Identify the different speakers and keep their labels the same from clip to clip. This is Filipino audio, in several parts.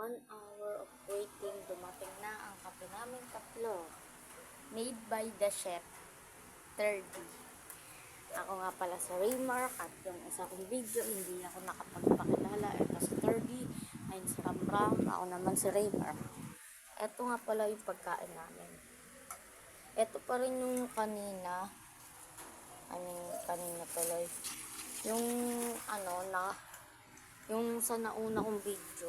Speaker 1: 1 hour of waiting, dumating na ang kape namin tatlo. Made by the chef, 30. Ako nga pala si Raymar at yung isa kong video, hindi ako nakapagpakilala. Ito si 30, ayun si Ramram, ako naman si Raymar. Ito nga pala yung pagkain namin. Ito pa rin yung kanina. Kanina tuloy. Yung yung sa nauna kong video.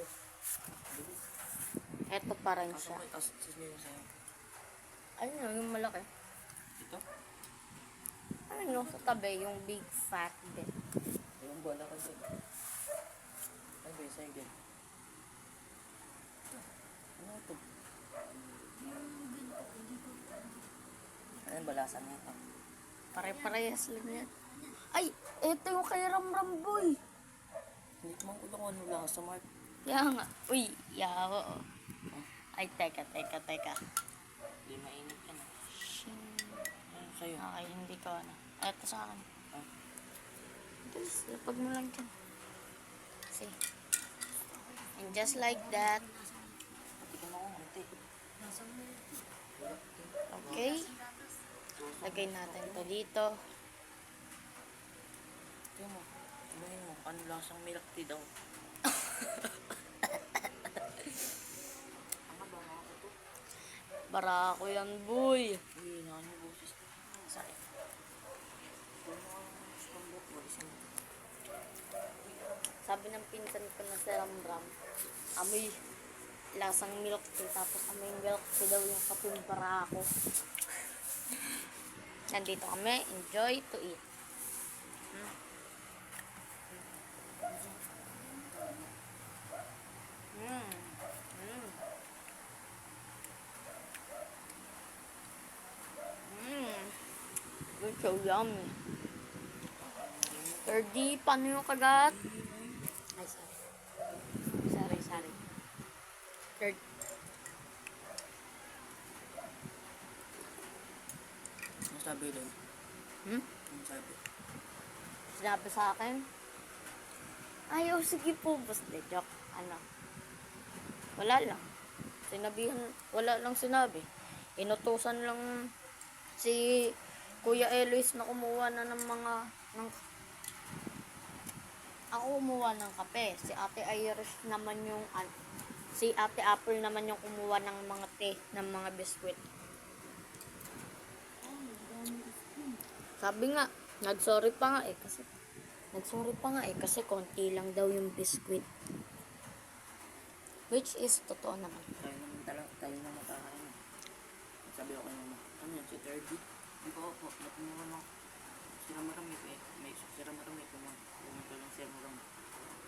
Speaker 1: Ito pa rin siya. Ayun yung malaki.
Speaker 2: Ito?
Speaker 1: Ayun yung sa tabi, yung big fat din.
Speaker 2: Yung bola kasi. Ano ba yung sagin? Ano ito? Ano yung balasan nito?
Speaker 1: Pare-parehas lang yan. Ay, ito yung kay Ramram boy.
Speaker 2: Hindi ko kung ano lang sa Mark.
Speaker 1: Yan nga. Uy, yaho. Ay, teka.
Speaker 2: Hindi mainit yan. Ano sa'yo?
Speaker 1: Okay, hindi ko ano. Ito sa akin. Tapos, lapag mo lang dyan. See? And just like that.
Speaker 2: Pati ka mo kung ito.
Speaker 1: Okay. Lagay natin to dito.
Speaker 2: Tingnan mo. Tingnan mo. Ano lang siyang milk tea daw. Ano ba mga ito?
Speaker 1: Barako yan, boy.
Speaker 2: Uy, nakan yung boses. Sakit.
Speaker 1: Sabi ng pinsan ko na si Ramram, amoy lasang milk tea, tapos amoy milk tea daw yung kaping barako. Nandito kami, enjoy to eat. It's so yummy. 30, paano yung kagat? Ay, sorry. 30.
Speaker 2: Ano sabi doon? Ano sabi?
Speaker 1: Sinabi sa akin? Ay, sige po, basta joke. Wala lang. Wala lang sinabi. Inutusan lang si Kuya Eloise na kumuha na ako kumuha ng kape. Si Ate Irish naman si Ate Apple naman yung kumuha ng mga tea, ng mga biskwit. Sabi nga, nagsorry pa nga eh kasi konti lang daw yung biskwit. Which is totoo naman.
Speaker 2: Tayo naman makakain. Sabi ako naman, ano yun, si 30? Hindi ko ako, natin ako. Sira-marami ko eh. May sira-marami ko man. Pumunta lang sira-marami.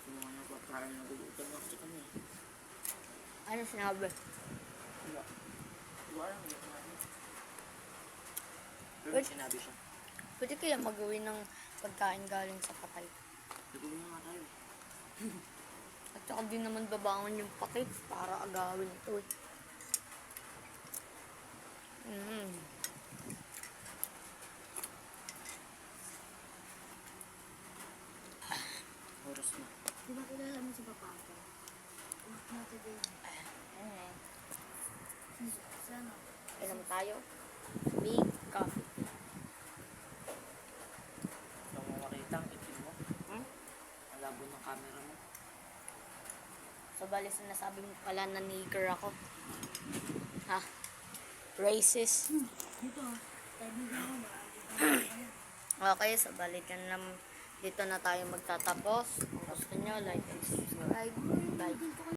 Speaker 2: Sumuha na ba, parang nagulutan ako sa kanya.
Speaker 1: Ano sinabi?
Speaker 2: Wala. Wala lang, hindi ko namin. Pero
Speaker 1: Wait.
Speaker 2: sinabi siya.
Speaker 1: Pwede kaya magawin ng pagkain galing sa patay?
Speaker 2: Nagawin na nga tayo.
Speaker 1: At saka di naman babangon yung pakit para agawin ito eh.
Speaker 2: Oras na.
Speaker 3: Di ba kilala mo si Papa ko? Natin din. Sana.
Speaker 1: Inom tayo. Big coffee.
Speaker 2: Gusto mo makita ang itim mo? Ang labo ng camera mo.
Speaker 1: So, bali sinasabi mo pala na nigger ako. Ha? Racist.
Speaker 3: Dito, kaibigan mo ba?
Speaker 1: Okay, so bali dito na tayo magtatapos. Kung gusto nyo, like and subscribe. Bye.